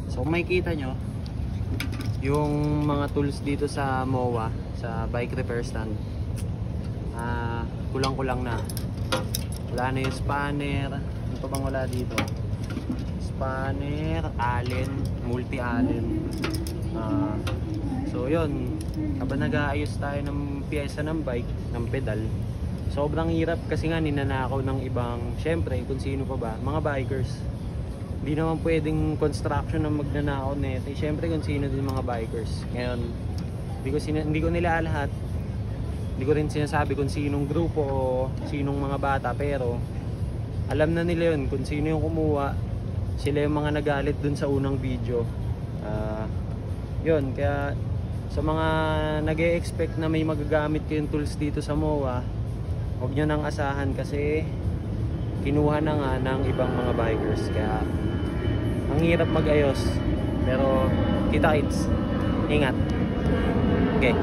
So kung makikita nyo yung mga tools dito sa MOA, sa bike repair stand, kulang-kulang na. Wala na yung spanner. Ano pa bang wala dito? Spanner, allen, multi-allen. So yun, habang nag-aayos tayo ng piyesa ng bike, ng pedal, sobrang hirap kasi nga ninanakaw ng ibang, syempre kung sino pa ba, mga bikers. Hindi naman pwedeng construction ng magnanakaw nito. Syempre kung sino din mga bikers. Ngayon, hindi ko nila lahat. Hindi ko rin sinasabi kung sinong grupo o sinong mga bata, pero alam na nila yun kung sino yung kumuha. Sila yung mga nagalit dun sa unang video. Yun, kaya sa mga nag-e-expect na may magagamit kayong tools dito sa MOA, huwag nyo nang asahan kasi kinuha na nga ng ibang mga bikers. Kaya ang hirap mag-ayos, pero kita-kits, ingat. Okay.